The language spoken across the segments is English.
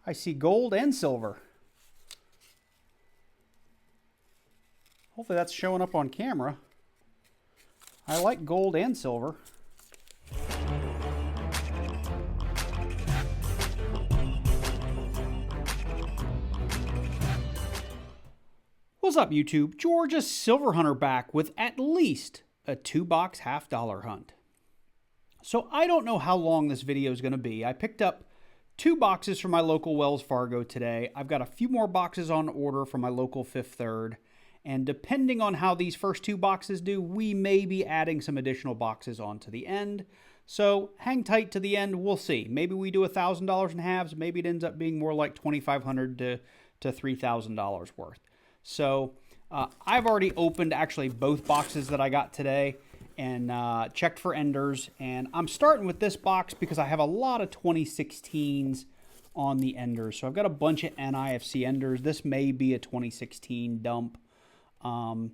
I see gold and silver. Hopefully that's showing up on camera. I like gold and silver. What's up, YouTube? Georgia Silver Hunter back with at least a 2-box $half hunt. So I don't know how long this video is going to be. I picked up 2 boxes from my local Wells Fargo today. I've got a few more boxes on order from my local Fifth Third. And depending on how these first 2 boxes do, we may be adding some additional boxes onto the end. So hang tight to the end. We'll see. Maybe we do $1,000 in halves. Maybe it ends up being more like $2,500 to $3,000 worth. So I've already opened actually both boxes that I got today and checked for enders. And I'm starting with this box because I have a lot of 2016s on the enders. So I've got a bunch of NIFC enders. This may be a 2016 dump. I'm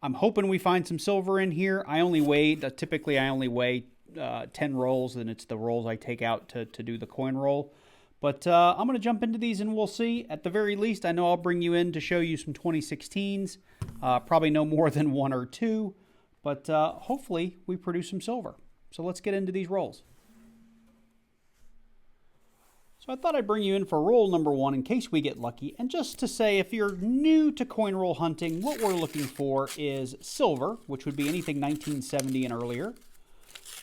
hoping we find some silver in here. I only weigh, typically I only weigh 10 rolls, and it's the rolls I take out to do the coin roll. But I'm going to jump into these and we'll see. At the very least, I know I'll bring you in to show you some 2016s. Probably no more than 1 or 2. But hopefully we produce some silver. So let's get into these rolls. So I thought I'd bring you in for roll number 1 in case we get lucky. And just to say, if you're new to coin roll hunting, what we're looking for is silver, which would be anything 1970 and earlier.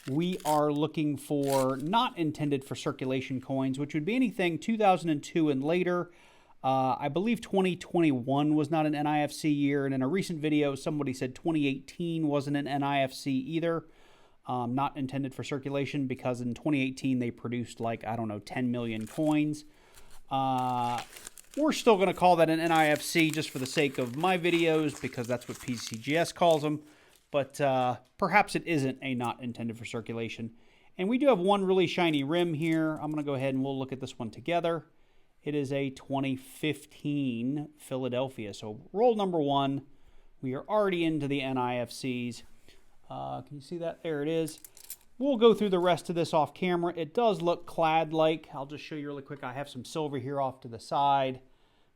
We are looking for not intended for circulation coins, which would be anything 2002 and later. I believe 2021 was not an NIFC year. And in a recent video, somebody said 2018 wasn't an NIFC either. Not intended for circulation because in 2018 they produced like, I don't know, 10 million coins. We're still going to call that an NIFC just for the sake of my videos because that's what PCGS calls them. But perhaps it isn't a not intended for circulation. And we do have one really shiny rim here. I'm going to go ahead and we'll look at this one together. It is a 2015 Philadelphia. So roll number 1. We are already into the NIFCs. Can you see that? There it is. We'll go through the rest of this off camera. It does look clad-like. I'll just show you really quick. I have some silver here off to the side.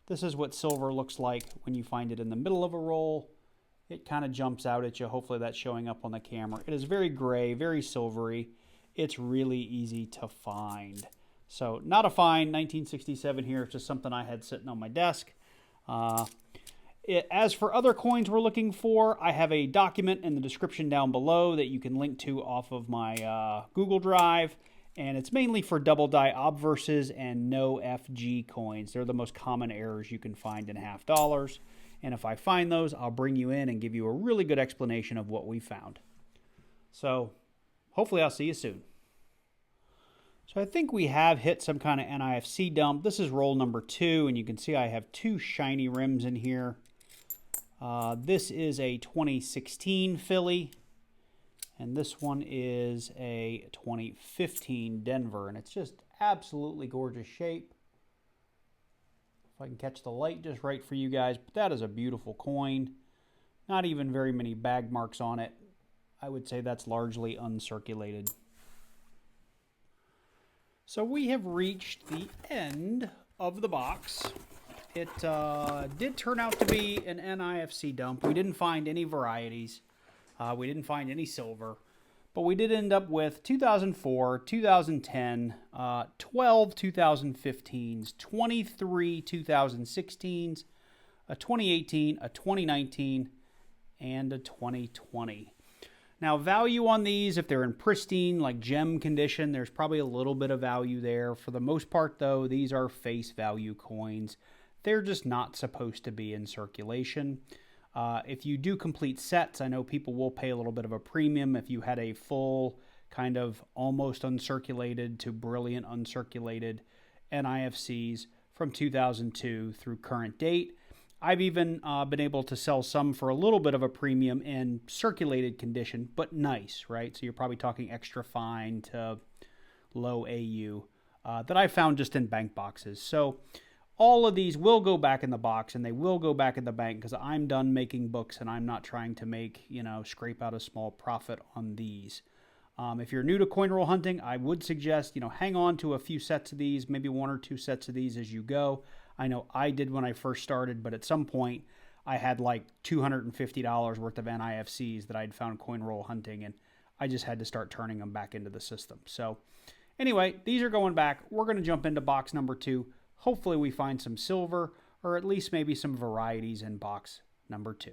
This is what silver looks like when you find it in the middle of a roll. It kind of jumps out at you. Hopefully that's showing up on the camera. It is very gray, very silvery. It's really easy to find. So not a fine 1967 here. It's just something I had sitting on my desk. As for other coins we're looking for, I have a document in the description down below that you can link to off of my Google Drive. And it's mainly for double die obverses and no FG coins. They're the most common errors you can find in half dollars. And if I find those, I'll bring you in and give you a really good explanation of what we found. So hopefully I'll see you soon. So I think we have hit some kind of NIFC dump. This is roll number 2, and you can see I have 2 shiny rims in here. This is a 2016 Philly, and this one is a 2015 Denver, and it's just absolutely gorgeous shape. If I can catch the light just right for you guys, but that is a beautiful coin. Not even very many bag marks on it. I would say that's largely uncirculated. So we have reached the end of the box. It did turn out to be an NIFC dump. We didn't find any varieties. We didn't find any silver. But we did end up with 2004, 2010, 12 2015s, 23 2016s, a 2018, a 2019, and a 2020. Now, value on these, if they're in pristine, like gem condition, there's probably a little bit of value there. For the most part, though, these are face value coins. They're just not supposed to be in circulation. If you do complete sets, I know people will pay a little bit of a premium if you had a full kind of almost uncirculated to brilliant uncirculated NIFCs from 2002 through current date. I've even been able to sell some for a little bit of a premium in circulated condition, but nice, right? So you're probably talking extra fine to low AU that I found just in bank boxes. So all of these will go back in the box and they will go back in the bank because I'm done making books and I'm not trying to make, scrape out a small profit on these. If you're new to coin roll hunting, I would suggest, hang on to a few sets of these, maybe 1 or 2 sets of these as you go. I know I did when I first started, but at some point I had like $250 worth of NIFCs that I'd found coin roll hunting, and I just had to start turning them back into the system. So anyway, these are going back. We're going to jump into box number 2. Hopefully we find some silver, or at least maybe some varieties in box number 2.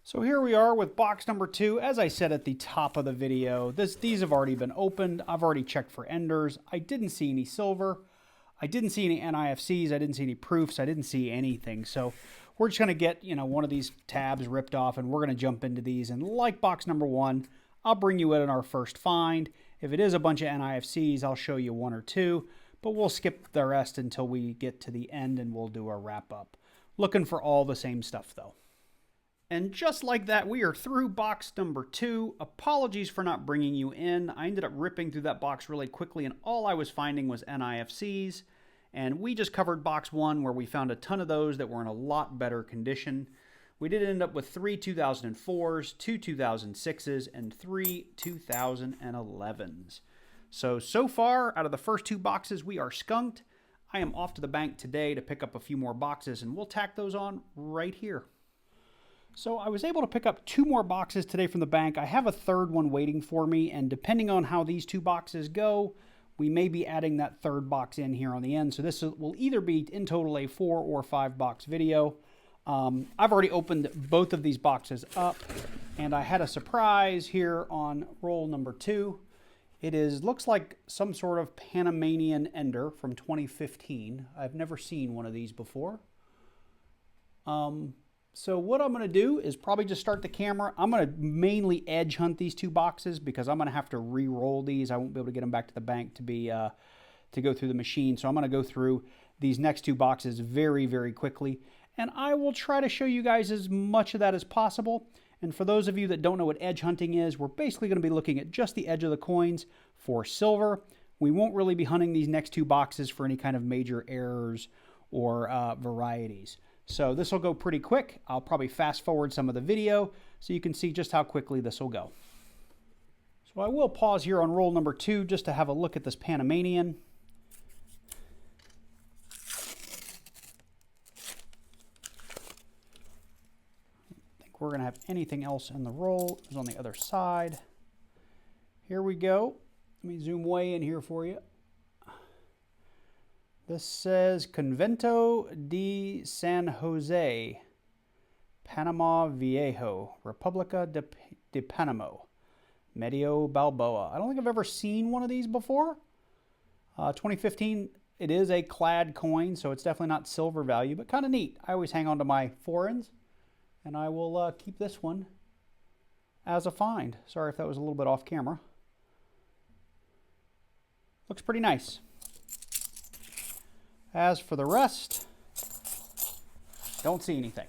So here we are with box number 2. As I said at the top of the video, these have already been opened. I've already checked for enders. I didn't see any silver. I didn't see any NIFCs. I didn't see any proofs. I didn't see anything. So we're just going to get, one of these tabs ripped off, and we're going to jump into these. And like box number 1, I'll bring you in on our first find. If it is a bunch of NIFCs, I'll show you 1 or 2, but we'll skip the rest until we get to the end and we'll do a wrap up. Looking for all the same stuff though. And just like that, we are through box number 2. Apologies for not bringing you in. I ended up ripping through that box really quickly, and all I was finding was NIFCs. And we just covered box 1, where we found a ton of those that were in a lot better condition. We did end up with 3 2004s, 2 2006s, and 3 2011s. So far, out of the first 2 boxes, we are skunked. I am off to the bank today to pick up a few more boxes, and we'll tack those on right here. So I was able to pick up 2 more boxes today from the bank. I have a third one waiting for me, and depending on how these 2 boxes go, we may be adding that third box in here on the end. So this will either be in total a 4 or 5 box video. I've already opened both of these boxes up, and I had a surprise here on roll number 2. It looks like some sort of Panamanian ender from 2015. I've never seen one of these before. So what I'm going to do is probably just start the camera. I'm going to mainly edge hunt these 2 boxes because I'm going to have to re-roll these. I won't be able to get them back to the bank to go through the machine. So I'm going to go through these next 2 boxes very, very quickly. And I will try to show you guys as much of that as possible. And for those of you that don't know what edge hunting is, we're basically going to be looking at just the edge of the coins for silver. We won't really be hunting these next 2 boxes for any kind of major errors or varieties. So this will go pretty quick. I'll probably fast forward some of the video so you can see just how quickly this will go. So I will pause here on roll number 2 just to have a look at this Panamanian. I think we're going to have anything else in the roll. It's on the other side. Here we go. Let me zoom way in here for you. This says Convento de San Jose, Panama Viejo, República de Panama, Medio Balboa. I don't think I've ever seen one of these before. 2015, it is a clad coin, so it's definitely not silver value, but kind of neat. I always hang on to my foreigns, and I will keep this one as a find. Sorry if that was a little bit off camera. Looks pretty nice. As for the rest, don't see anything.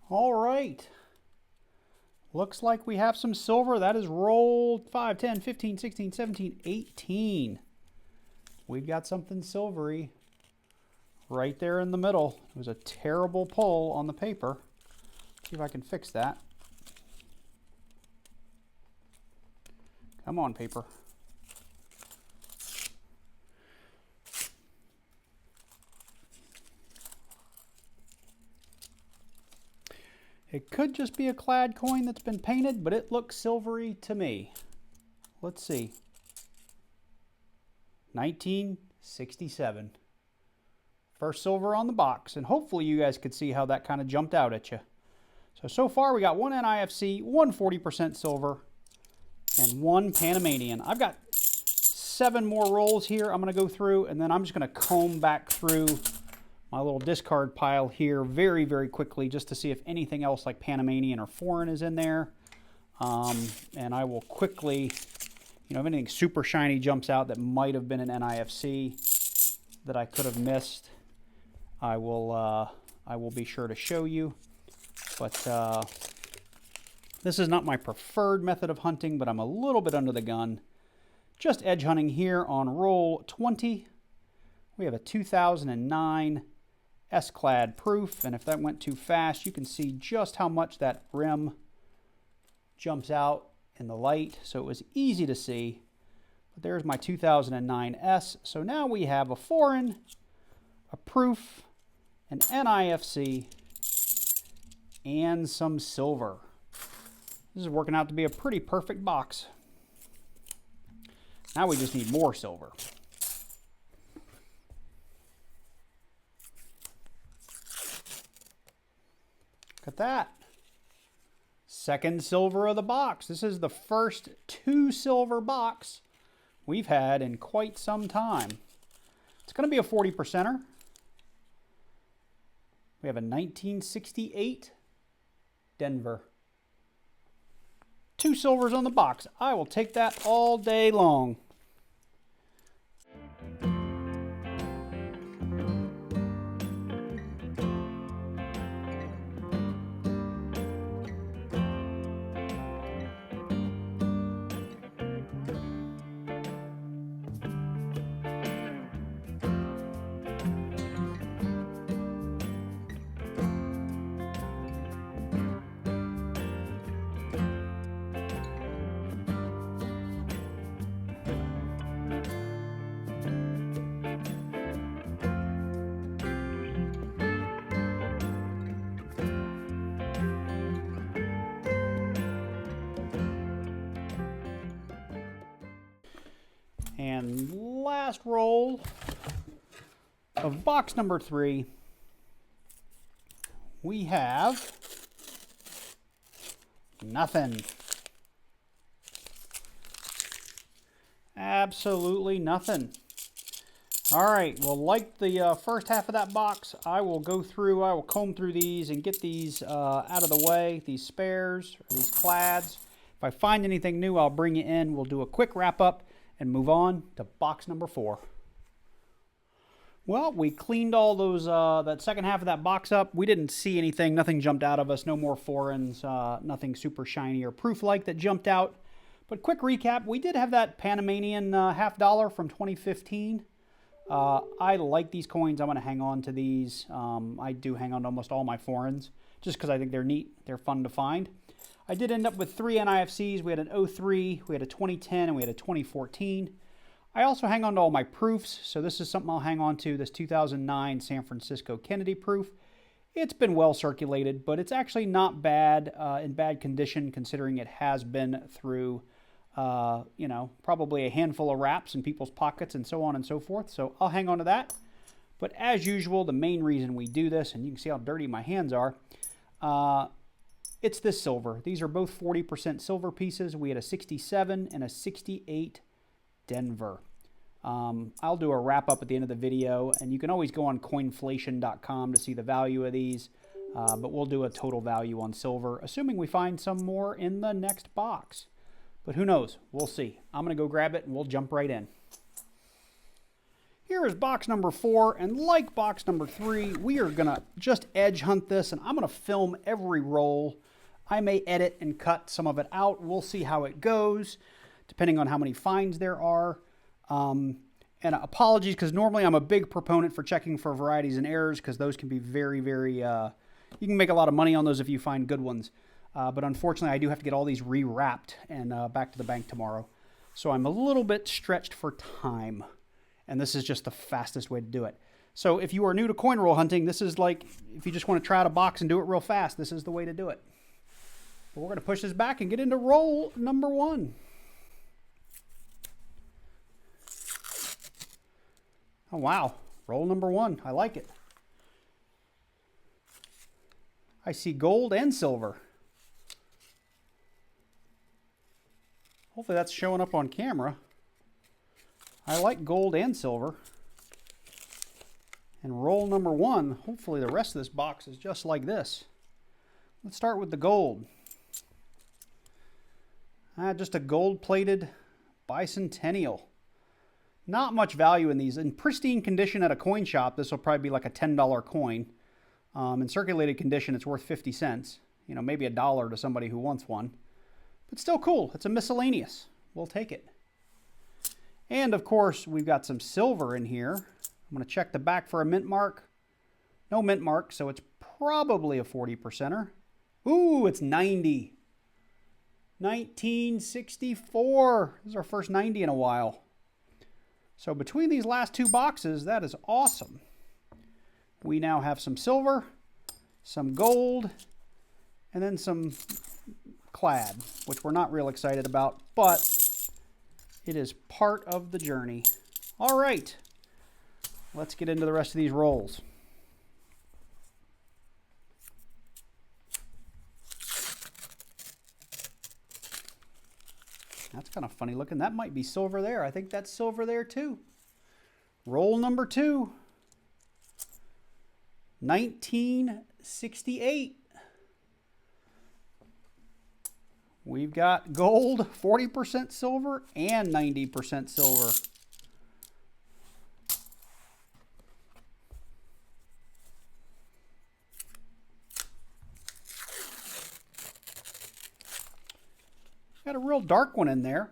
All right. Looks like we have some silver. That is rolled 5, 10, 15, 16, 17, 18. We've got something silvery right there in the middle. It was a terrible pull on the paper. See if I can fix that. Come on, paper. It could just be a clad coin that's been painted, but it looks silvery to me. Let's see. 1967. First silver on the box, and hopefully you guys could see how that kind of jumped out at you. So far we got 1 NIFC, 1 40% silver, and 1 Panamanian. I've got 7 more rolls here I'm going to go through, and then I'm just going to comb back through my little discard pile here very, very quickly just to see if anything else like Panamanian or foreign is in there. And I will quickly, if anything super shiny jumps out that might have been an NIFC that I could have missed, I will I will be sure to show you. But this is not my preferred method of hunting, but I'm a little bit under the gun. Just edge hunting here on roll 20. We have a 2009 S-Clad proof, and if that went too fast, you can see just how much that rim jumps out in the light, so it was easy to see. But there's my 2009 S. So now we have a foreign, a proof, an NIFC, and some silver. This is working out to be a pretty perfect box. Now we just need more silver. Look at that. Second silver of the box. This is the first 2 silver box we've had in quite some time. It's going to be a 40%er. We have a 1968 Denver. 2 silvers on the box. I will take that all day long. And last roll of box number 3, we have nothing. Absolutely nothing. All right, well, like the first half of that box, I will comb through these and get these out of the way, these spares, or these clads. If I find anything new, I'll bring you in. We'll do a quick wrap up and move on to box number 4. Well, we cleaned all those, that second half of that box up. We didn't see anything. Nothing jumped out of us. No more foreigns. Nothing super shiny or proof-like that jumped out. But quick recap, we did have that Panamanian $50 from 2015. I like these coins. I'm going to hang on to these. I do hang on to almost all my foreigns just because I think they're neat. They're fun to find. I did end up with 3 NIFCs. We had an 03, we had a 2010, and we had a 2014. I also hang on to all my proofs, so this is something I'll hang on to, this 2009 San Francisco Kennedy proof. It's been well circulated, but it's actually not bad, in bad condition, considering it has been through, you know, probably a handful of wraps in people's pockets and so on and so forth. So I'll hang on to that. But as usual, the main reason we do this, and you can see how dirty my hands are, it's this silver. These are both 40% silver pieces. We had a 67 and a 68 Denver. I'll do a wrap up at the end of the video, and you can always go on coinflation.com to see the value of these, but we'll do a total value on silver, assuming we find some more in the next box. But who knows? We'll see. I'm going to go grab it, and we'll jump right in. Here is box number 4, and like box number 3, we are going to just edge hunt this, and I'm going to film every roll. I may edit and cut some of it out. We'll see how it goes, depending on how many finds there are. And apologies, because normally I'm a big proponent for checking for varieties and errors, because those can be very, very, you can make a lot of money on those if you find good ones. But unfortunately, I do have to get all these rewrapped and back to the bank tomorrow. So I'm a little bit stretched for time, and this is just the fastest way to do it. So if you are new to coin roll hunting, this is like, if you just want to try out a box and do it real fast, this is the way to do it. But we're going to push this back and get into roll number 1. Oh, wow. Roll number 1. I like it. I see gold and silver. Hopefully that's showing up on camera. I like gold and silver. And roll number 1, hopefully the rest of this box is just like this. Let's start with the gold. Just a gold-plated bicentennial. Not much value in these. In pristine condition at a coin shop, this will probably be like a $10 coin. In circulated condition, it's worth 50 cents. You know, maybe $1 to somebody who wants one. But still cool. It's a miscellaneous. We'll take it. And of course, we've got some silver in here. I'm going to check the back for a mint mark. No mint mark, so it's probably a 40%er. Ooh, it's 90. 1964. This is our first 90 in a while. So between these last two boxes, that is awesome. We now have some silver, some gold, and then some clad, which we're not real excited about, but it is part of the journey. All right, let's get into the rest of these rolls. That's kind of funny looking. That might be silver there. I think that's silver there too. Roll number 2. 1968. We've got gold, 40% silver, and 90% silver. Got a real dark one in there.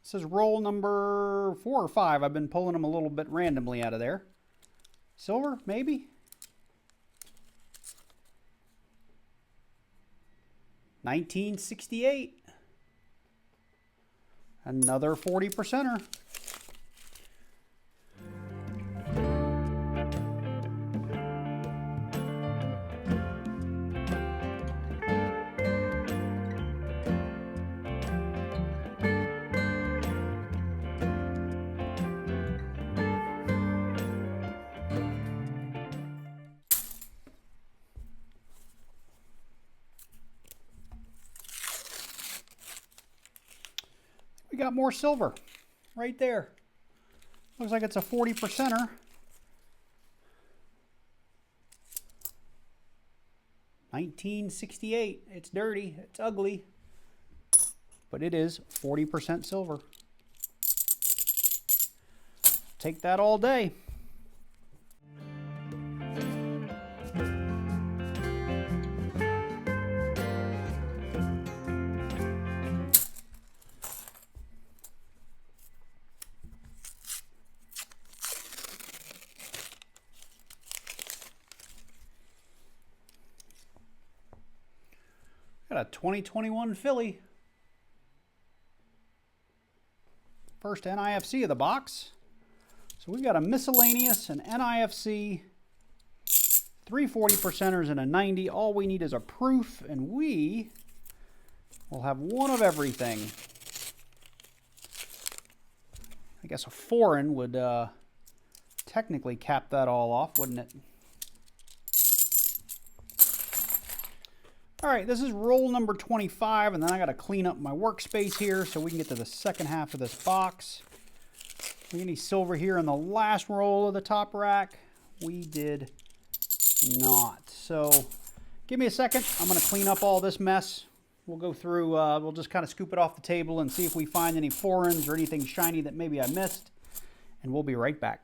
It says roll number 4 or 5. I've been pulling them a little bit randomly out of there. Silver, maybe? 1968. Another 40%er. We got more silver right there. Looks like it's a 40%er. 1968. It's dirty. It's ugly. But it is 40% silver. Take that all day. Got a 2021 Philly. First NIFC of the box. So we've got a miscellaneous, an NIFC, 3 40%ers, and a 90. All we need is a proof, and we will have one of everything. I guess a foreign would technically cap that all off, wouldn't it? All right, this is roll number 25, and then I got to clean up my workspace here so we can get to the second half of this box. We need silver here in the last roll of the top rack. We did not. So give me a second. I'm going to clean up all this mess. We'll go through, we'll just kind of scoop it off the table and see if we find any foreigns or anything shiny that maybe I missed, and we'll be right back.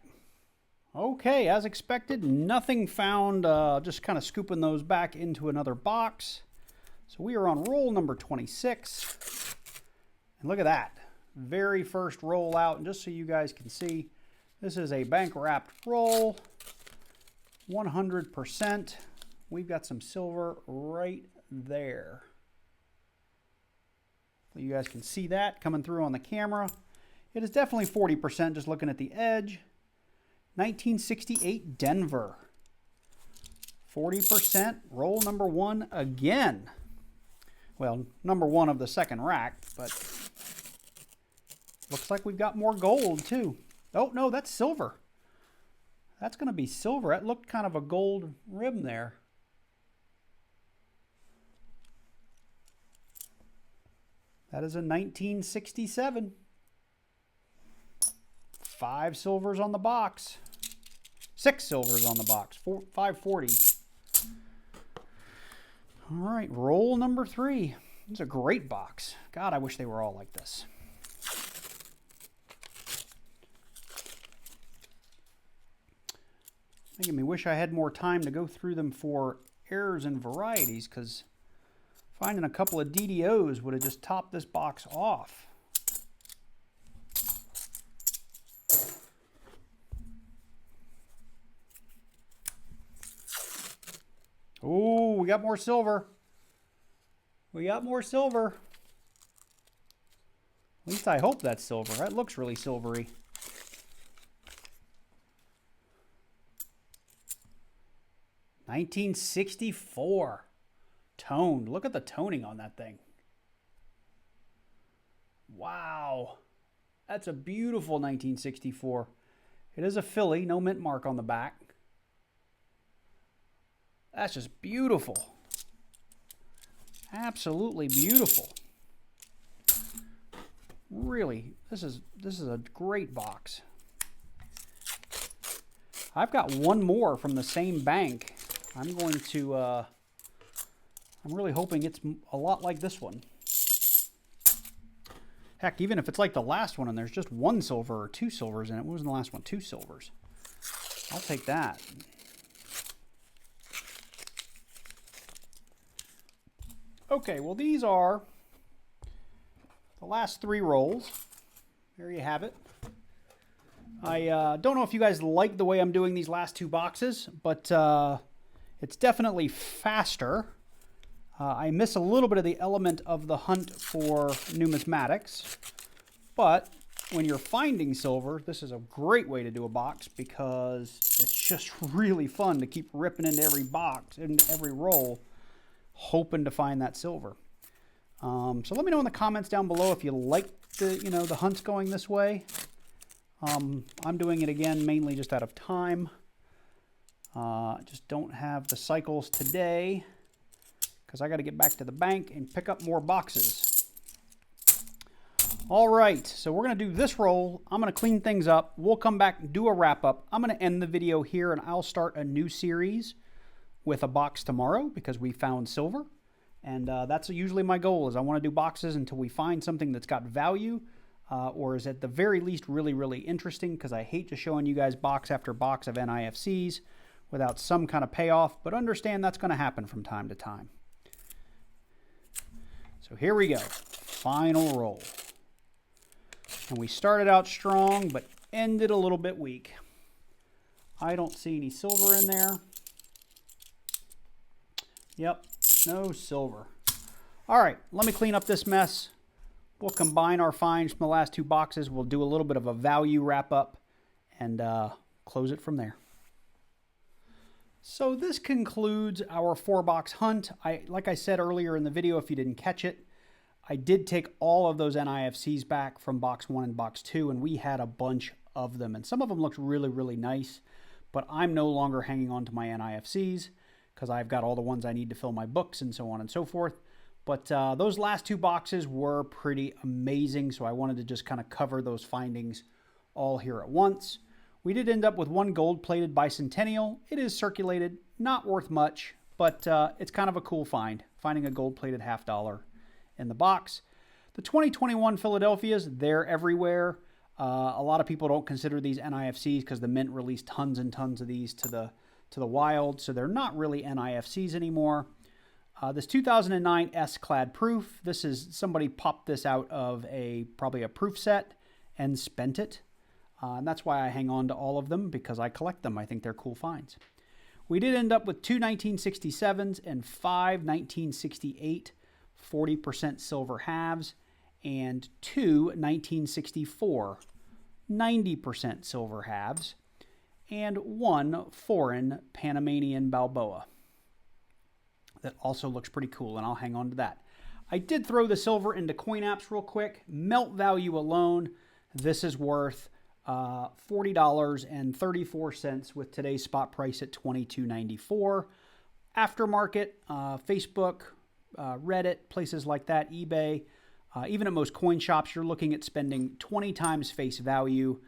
Okay, as expected, nothing found, just kind of scooping those back into another box. So we are on roll number 26. And look at that. Very first roll out. And just so you guys can see, this is a bank wrapped roll. 100%. We've got some silver right there. So you guys can see that coming through on the camera. It is definitely 40% just looking at the edge. 1968 Denver. 40%. Roll number 1 again. Well, number 1 of the second rack, but looks like we've got more gold too. Oh, no, that's silver. That's going to be silver. That looked kind of a gold rim there. That is a 1967. 5 silvers on the box. 6 silvers on the box. 540. All right, roll number 3. It's a great box. God, I wish they were all like this. Making me wish I had more time to go through them for errors and varieties, because finding a couple of DDOs would have just topped this box off. Oh, we got more silver. We got more silver. At least I hope that's silver. That looks really silvery. $1964. Toned. Look at the toning on that thing. Wow. That's a beautiful 1964. It is a Philly. No mint mark on the back. That's just beautiful. Absolutely beautiful. Really, this is a great box. I've got one more from the same bank. I'm going to, I'm really hoping it's a lot like this one. Heck, even if it's like the last one and there's just one silver or two silvers in it. What was the last one? 2 silvers. I'll take that. Okay, well, these are the last 3 rolls. There you have it. I don't know if you guys like the way I'm doing these last 2 boxes, but it's definitely faster. I miss a little bit of the element of the hunt for numismatics, but when you're finding silver, this is a great way to do a box because it's just really fun to keep ripping into every box, into every roll, hoping to find that silver. So let me know in the comments down below if you like the hunts going this way. I'm doing it again mainly just out of time. Just don't have the cycles today because I got to get back to the bank and pick up more boxes. All right, so we're going to do this roll. I'm going to clean things up. We'll come back and do a wrap up. I'm going to end the video here and I'll start a new series with a box tomorrow because we found silver. And that's usually my goal, is I want to do boxes until we find something that's got value or is at the very least really, really interesting, because I hate just showing you guys box after box of NIFCs without some kind of payoff, but understand that's going to happen from time to time. So here we go. Final roll. And we started out strong, but ended a little bit weak. I don't see any silver in there. Yep, no silver. All right, let me clean up this mess. We'll combine our finds from the last 2 boxes. We'll do a little bit of a value wrap up and close it from there. So this concludes our 4-box hunt. Like I said earlier in the video, if you didn't catch it, I did take all of those NIFCs back from box 1 and box 2, and we had a bunch of them. And some of them looked really, really nice, but I'm no longer hanging on to my NIFCs because I've got all the ones I need to fill my books and so on and so forth. But those last 2 boxes were pretty amazing, so I wanted to just kind of cover those findings all here at once. We did end up with 1 gold-plated bicentennial. It is circulated, not worth much, but it's kind of a cool find, finding a gold-plated $50 in the box. The 2021 Philadelphias, they're everywhere. A lot of people don't consider these NIFCs because the Mint released tons and tons of these to the wild, so they're not really NIFCs anymore. This 2009 S-Clad Proof, this is, somebody popped this out of probably a proof set and spent it. And that's why I hang on to all of them, because I collect them. I think they're cool finds. We did end up with 2 1967s and 5 1968 40% silver halves and 2 1964 90% silver halves and 1 foreign Panamanian Balboa. That also looks pretty cool, and I'll hang on to that. I did throw the silver into coin apps real quick. Melt value alone, this is worth $40.34 with today's spot price at $22.94. Aftermarket, Facebook, Reddit, places like that, eBay, even at most coin shops, you're looking at spending 20 times face value.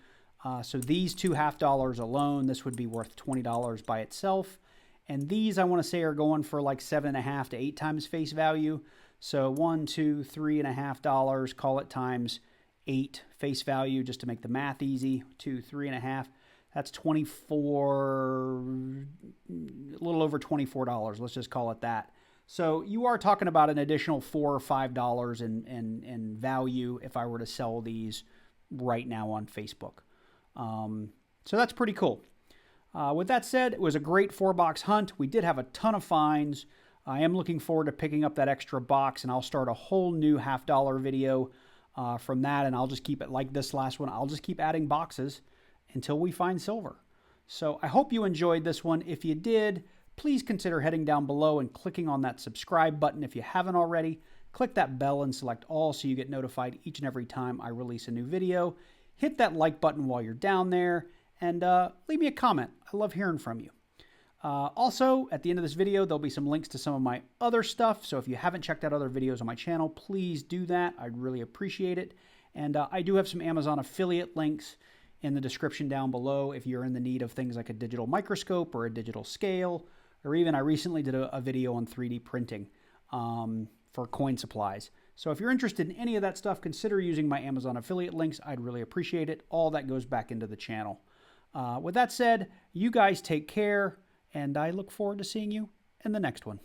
So these 2 $50 alone, this would be worth $20 by itself. And these, I want to say, are going for like 7.5 to 8 times face value. So $1, $2, $3.50, call it times 8 face value, just to make the math easy. 2, 3.5. That's a little over $24. Let's just call it that. So you are talking about an additional $4 or $5 in value if I were to sell these right now on Facebook. So that's pretty cool. With that said, it was a great 4-box hunt. We did have a ton of finds. I am looking forward to picking up that extra box, and I'll start a whole new $50 video from that, and I'll just keep it like this last one. I'll just keep adding boxes until we find silver. So I hope you enjoyed this one. If you did, please consider heading down below and clicking on that subscribe button if you haven't already. Click that bell and select all so you get notified each and every time I release a new video. Hit that like button while you're down there, and leave me a comment. I love hearing from you. Also, at the end of this video, there'll be some links to some of my other stuff. So if you haven't checked out other videos on my channel, please do that. I'd really appreciate it. And I do have some Amazon affiliate links in the description down below if you're in the need of things like a digital microscope or a digital scale, or even I recently did a video on 3D printing for coin supplies. So if you're interested in any of that stuff, consider using my Amazon affiliate links. I'd really appreciate it. All that goes back into the channel. With that said, you guys take care, and I look forward to seeing you in the next one.